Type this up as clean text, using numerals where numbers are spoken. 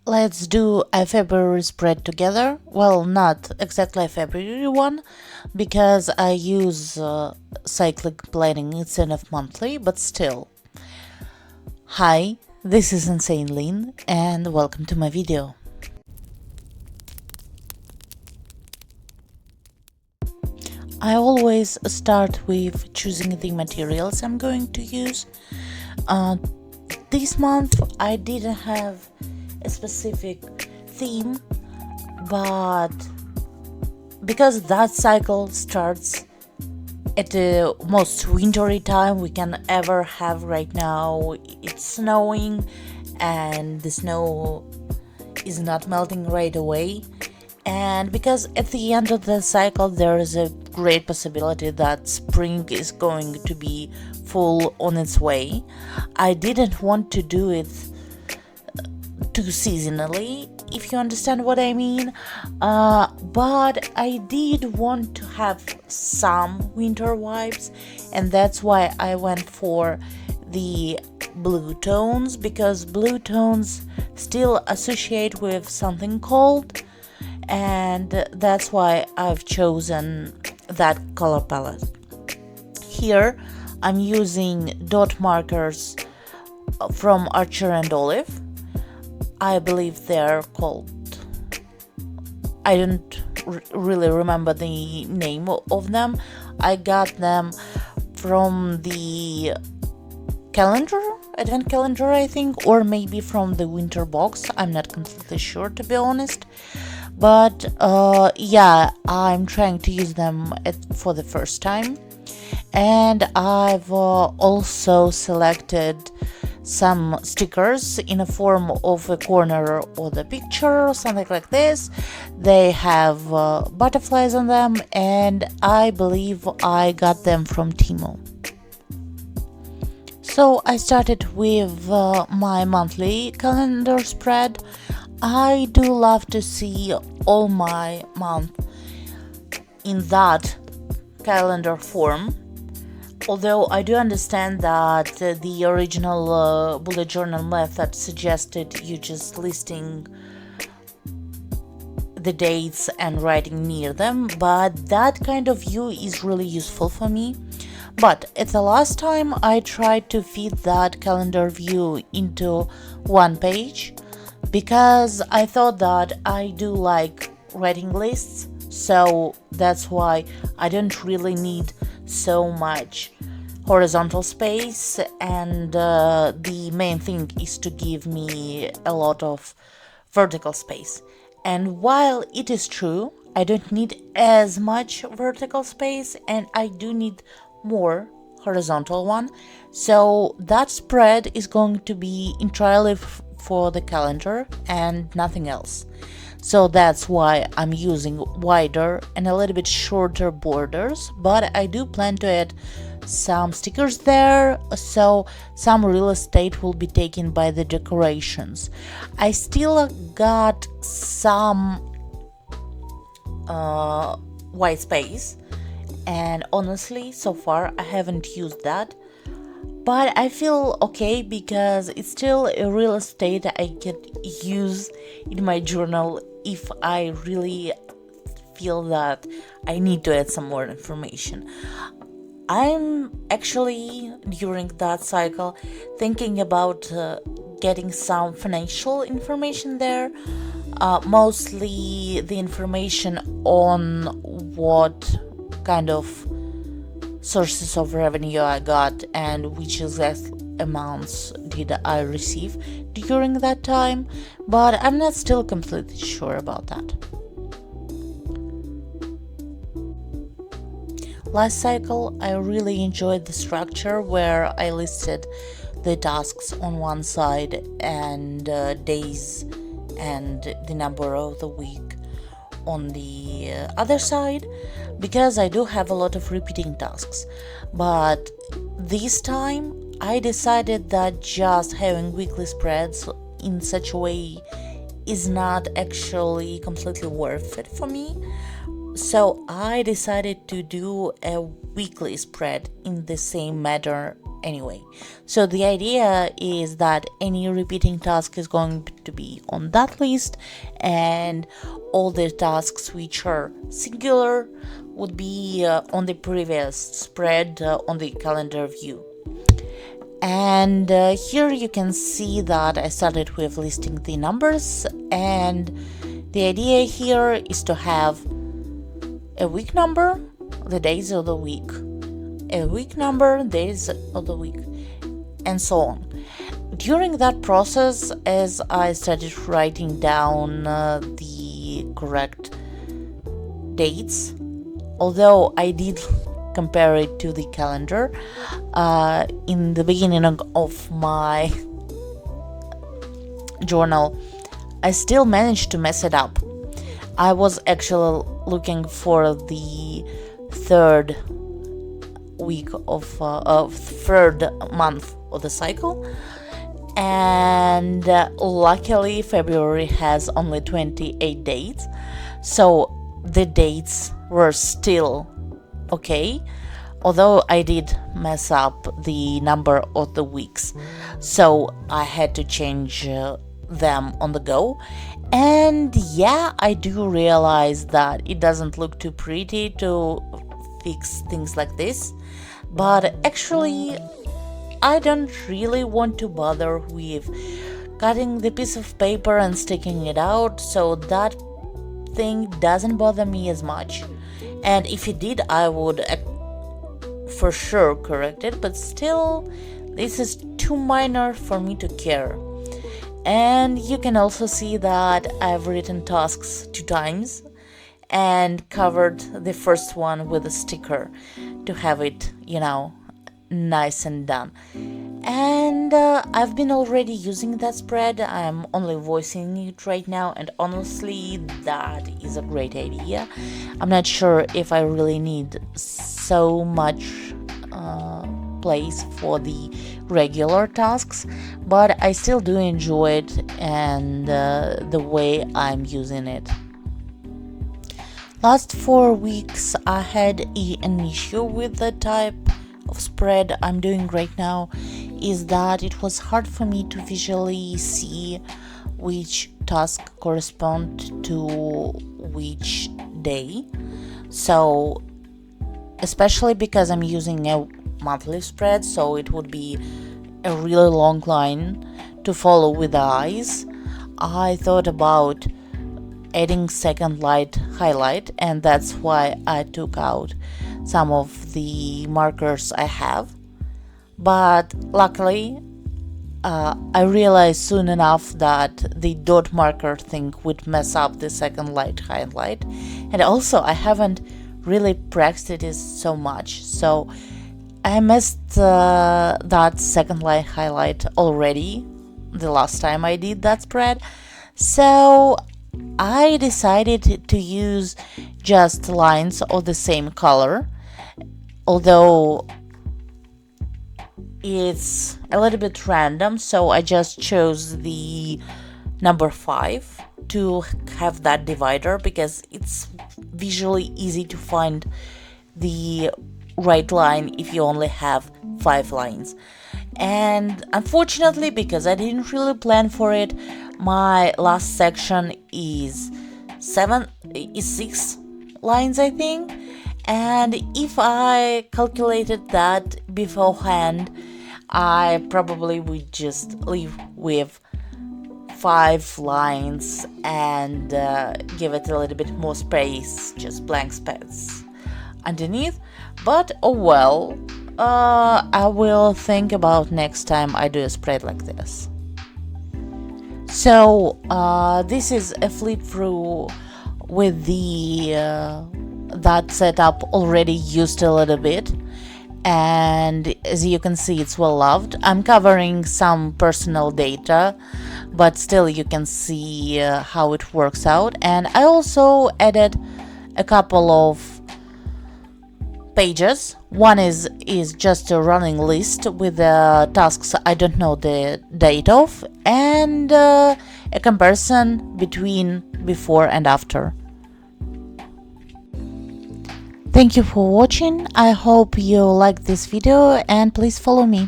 Let's do a February spread together. Well, not exactly a February one, because I use cyclic planning instead of monthly, but still. Hi, this is insanelinn, and welcome to my video. I always start with choosing the materials I'm going to use. This month I didn't have a specific theme, but because that cycle starts at the most wintry time we can ever have right now, it's snowing and the snow is not melting right away, and because at the end of the cycle there is a great possibility that spring is going to be full on its way, I didn't want to do it too seasonally, if you understand what I mean. But I did want to have some winter vibes, and that's why I went for the blue tones, because blue tones still associate with something cold, and that's why I've chosen that color palette. Here I'm using dot markers from Archer and Olive. I believe they're called, I don't really remember the name of them. I got them from the advent calendar, I think, or maybe from the winter box. I'm not completely sure, to be honest. But yeah, I'm trying to use them for the first time. And I've also selected some stickers in a form of a corner of the picture or something like this. They have butterflies on them, and I believe I got them from Temu. So I started with my monthly calendar spread. I do love to see all my month in that calendar form. Although I do understand that the original bullet journal method suggested you just listing the dates and writing near them, but that kind of view is really useful for me. But at the last time I tried to fit that calendar view into one page, because I thought that I do like writing lists, so that's why I don't really need so much horizontal space, and the main thing is to give me a lot of vertical space. And while it is true I don't need as much vertical space, and I do need more horizontal one, so that spread is going to be entirely for the calendar and nothing else. So that's why I'm using wider and a little bit shorter borders, but I do plan to add some stickers there, so some real estate will be taken by the decorations. I still got some white space, and honestly so far I haven't used that, but I feel okay because it's still a real estate I could use in my journal if I really feel that I need to add some more information. I'm actually, during that cycle, thinking about getting some financial information there, mostly the information on what kind of sources of revenue I got and which exact amounts did I receive during that time, but I'm not still completely sure about that. Last cycle I really enjoyed the structure where I listed the tasks on one side and days and the number of the week on the other side, because I do have a lot of repeating tasks. But this time I decided that just having weekly spreads in such a way is not actually completely worth it for me. So I decided to do a weekly spread in the same manner anyway. So the idea is that any repeating task is going to be on that list, and all the tasks which are singular would be on the previous spread on the calendar view. And here you can see that I started with listing the numbers, and the idea here is to have a week number, the days of the week, a week number, days of the week, and so on. During that process, as I started writing down the correct dates, although I did compare it to the calendar in the beginning of my journal, I still managed to mess it up. I was actually looking for the third week of third month of the cycle, and luckily February has only 28 dates, so the dates were still okay, although I did mess up the number of the weeks, so I had to change them on the go. And yeah, I do realize that it doesn't look too pretty to fix things like this, but actually I don't really want to bother with cutting the piece of paper and sticking it out, so that thing doesn't bother me as much. And if it did, I would for sure correct it, but still, this is too minor for me to care. And you can also see that I've written tasks 2 times and covered the first one with a sticker to have it, nice and done. And I've been already using that spread. I'm only voicing it right now, and honestly, that is a great idea. I'm not sure if I really need so much place for the regular tasks, but I still do enjoy it and the way I'm using it. Last 4 weeks I had an issue with the type of spread I'm doing right now, is that it was hard for me to visually see which task correspond to which day. So especially because I'm using a monthly spread, so it would be a really long line to follow with the eyes, I thought about adding second light highlight, and that's why I took out some of the markers I have. But luckily I realized soon enough that the dot marker thing would mess up the second light highlight, and also I haven't really practiced it so much, so I missed that second light highlight already the last time I did that spread. So I decided to use just lines of the same color, although it's a little bit random, so I just chose the number 5 to have that divider, because it's visually easy to find the right line if you only have 5 lines. And unfortunately, because I didn't really plan for it, my last section is 6 lines, I think. And if I calculated that beforehand, I probably would just leave with 5 lines and give it a little bit more space, just blank space underneath. But oh well, I will think about next time I do a spread like this. So this is a flip through with the that setup already used a little bit, and as you can see, it's well loved. I'm covering some personal data, but still you can see how it works out. And I also added a couple of pages. One is just a running list with the tasks I don't know the date of, and a comparison between before and after. Thank you for watching. I hope you liked this video, and please follow me.